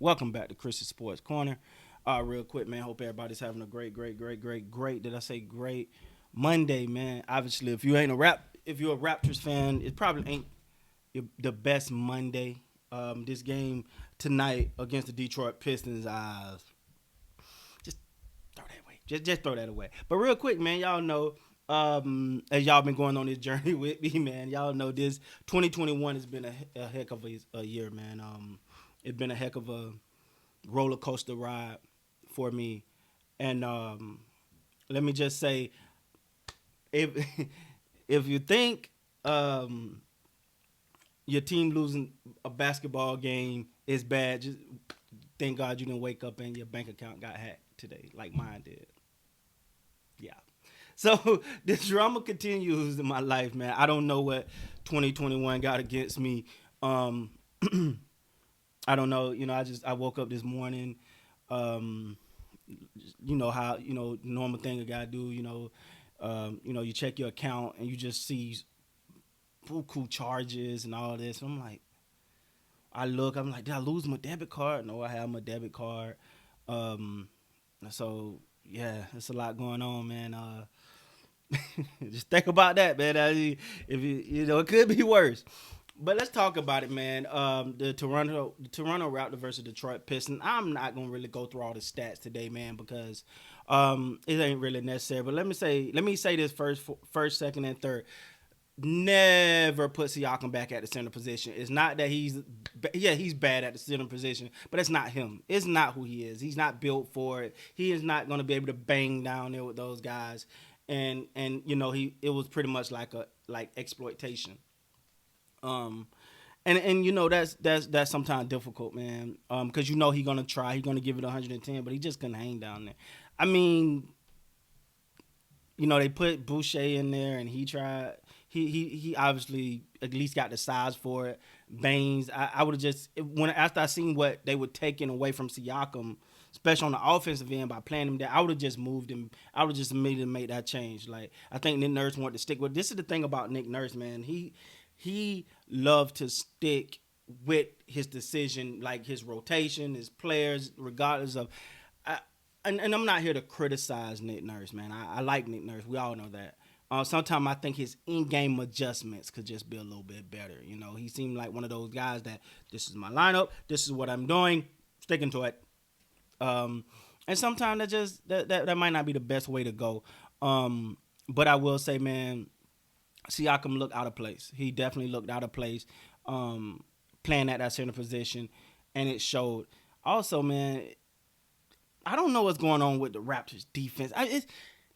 Welcome back to Chris's Sports Corner. Real quick, man. Hope everybody's having a great. Did I say great Monday, man? Obviously, if you're a Raptors fan, it probably ain't the best Monday. This game tonight against the Detroit Pistons, just throw that away. Just throw that away. But real quick, man, y'all know. As y'all been going on this journey with me, man, y'all know this 2021 has been a heck of a year, man. It's been a heck of a roller coaster ride for me. And let me just say, if if you think your team losing a basketball game is bad, just thank God you didn't wake up and your bank account got hacked today, like mine did. Yeah. So the drama continues in my life, man. I don't know what 2021 got against me. Um, I don't know. I woke up this morning. Um, you know how normal thing a guy do. You check your account and you just see buku charges and all this. And I'm like, I'm like, did I lose my debit card? No, I have my debit card. Um, so yeah, it's a lot going on, man. Just think about that, man. If it could be worse. But let's talk about it, man. The Toronto Raptors versus Detroit Pistons. I'm not gonna really go through all the stats today, man, because it ain't really necessary. But let me say this first, second, and third. Never put Siakam back at the center position. It's not that he's bad at the center position, but it's not him. It's not who he is. He's not built for it. He is not going to be able to bang down there with those guys. And he it was pretty much like exploitation. Um, and that's sometimes difficult, man. Because he's gonna try, he's gonna give it 110, but he just couldn't hang down there. I mean, they put Boucher in there, and he tried. He obviously at least got the size for it. Baines, I would have just when after I seen what they were taking away from Siakam, especially on the offensive end by playing him there, I would have just moved him. I would have just immediately made that change. Like I think Nick Nurse wanted to stick with. This is the thing about Nick Nurse, man. He loved to stick with his decision, like his rotation, his players, regardless of. I, and I'm not here to criticize Nick Nurse, man. I like Nick Nurse. We all know that. Sometimes I think his in-game adjustments could just be a little bit better. He seemed like one of those guys that this is my lineup, this is what I'm doing, sticking to it. Um, and sometimes that might not be the best way to go. But I will say, man, Siakam looked out of place. He definitely looked out of place, playing at that center position, and it showed. Also, man, I don't know what's going on with the Raptors defense.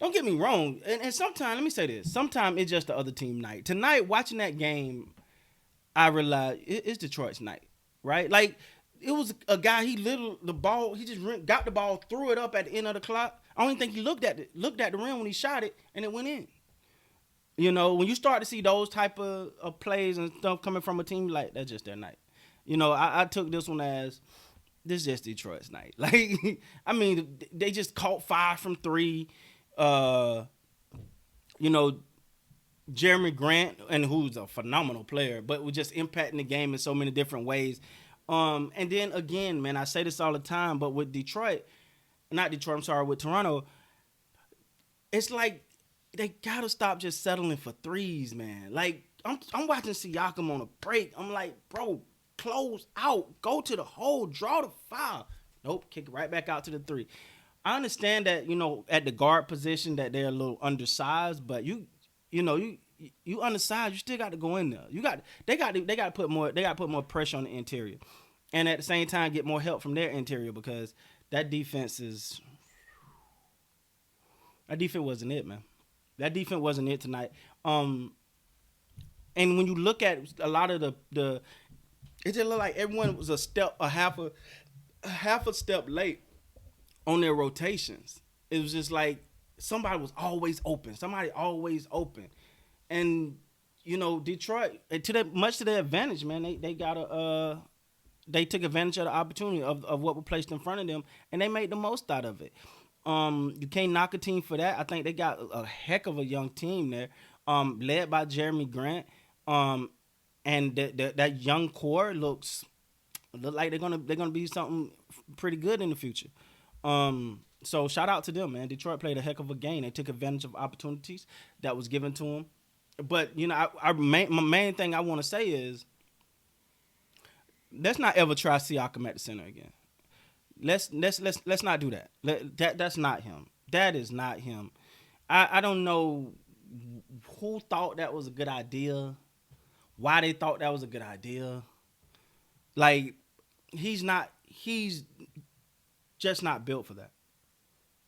Don't get me wrong, and sometimes let me say this. Sometimes it's just the other team night. Tonight, watching that game, I realized it's Detroit's night, right? Like it was a guy. He little the ball. He just got the ball, threw it up at the end of the clock. I don't even think he looked at the rim when he shot it, and it went in. When you start to see those type of plays and stuff coming from a team, like that's just their night. I took this one as this is just Detroit's night. Like, I mean, they just caught 5 from 3. Uh, you know, Jeremy Grant, and who's a phenomenal player, but was just impacting the game in so many different ways. And then again, man, I say this all the time, but with not Detroit, I'm sorry, with Toronto, it's like they gotta stop just settling for threes, man. Like I'm watching Siakam on a break. I'm like, bro, close out, go to the hole, draw the foul. Nope, kick it right back out to the three. I understand that at the guard position that they're a little undersized, but you undersized, you still got to go in there. They got to put more pressure on the interior, and at the same time get more help from their interior because that defense is that defense wasn't it, man. That defense wasn't it tonight. And when you look at a lot of the it just looked like everyone was a half a step late on their rotations. It was just like somebody was always open. Somebody always open. And Detroit, and much to their advantage, man, they took advantage of the opportunity of what was placed in front of them, and they made the most out of it. You can't knock a team for that. I think they got a heck of a young team there, led by Jeremy Grant. And that young core looks Look like they're gonna be something pretty good in the future. So shout out to them, man. Detroit played a heck of a game. They took advantage of opportunities that was given to them. But my main thing I want to say is let's not ever try Siakam at the center again. Let's not do that. That's not him. That is not him. I don't know who thought that was a good idea. Why they thought that was a good idea. Like he's just not built for that.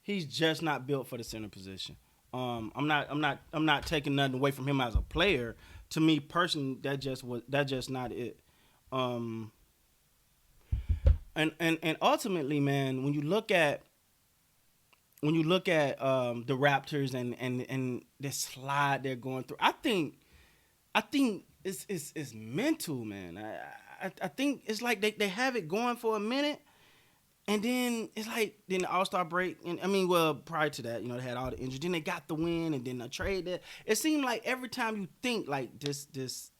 He's just not built for the center position. I'm not taking nothing away from him as a player. To me personally, that's just not it. Um, and ultimately, man, when you look at the Raptors and this slide they're going through, I think it's mental, man. I think it's like they have it going for a minute, and then it's like then the All-Star break, and I mean, well, prior to that, they had all the injuries. Then they got the win, and then the trade. That it seemed like every time you think like this,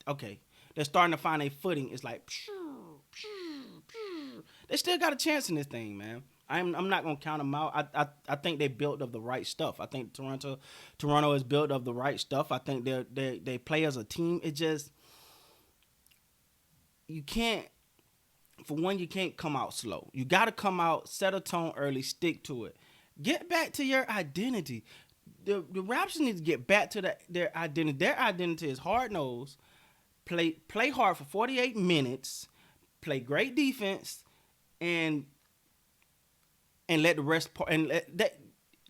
okay, they're starting to find a footing. It's like they still got a chance in this thing, man. I'm not gonna count them out. I think they built of the right stuff. I think Toronto is built of the right stuff. I think they play as a team. It just you can't. For one, you can't come out slow. You got to come out, set a tone early, stick to it. Get back to your identity. The Raptors need to get back to their identity. Their identity is hard-nosed, play hard for 48 minutes, play great defense, and let the rest and let that.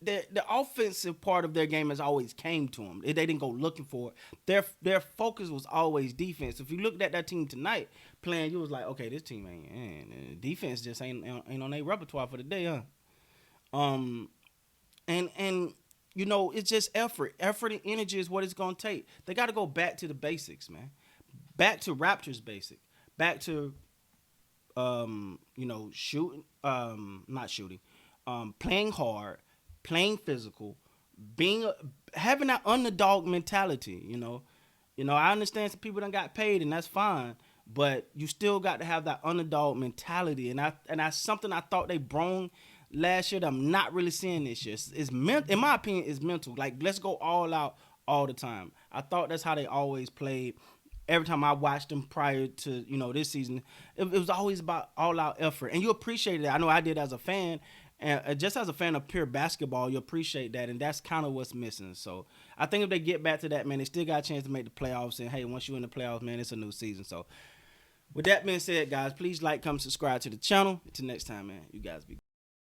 The offensive part of their game has always came to them. They didn't go looking for it. Their focus was always defense. If you looked at that team tonight playing, you was like, okay, this team ain't defense just ain't on their repertoire for the day, huh? And it's just effort. Effort and energy is what it's gonna take. They got to go back to the basics, man. Back to Raptors basic. Back to shooting, not shooting, playing hard, playing physical, having that underdog mentality. I understand some people done got paid, and that's fine, but you still got to have that underdog mentality, and that's something I thought they brought last year that I'm not really seeing this year. It's in my opinion, it's mental. Like, let's go all out all the time. I thought that's how they always played. Every time I watched them prior to this season, it was always about all out effort, and you appreciate it. I know I did as a fan. And just as a fan of pure basketball, you appreciate that, and that's kind of what's missing. So I think if they get back to that, man, they still got a chance to make the playoffs. And hey, once you're in the playoffs, man, it's a new season. So with that being said, guys, please like, comment, subscribe to the channel. Until next time, man, you guys be good.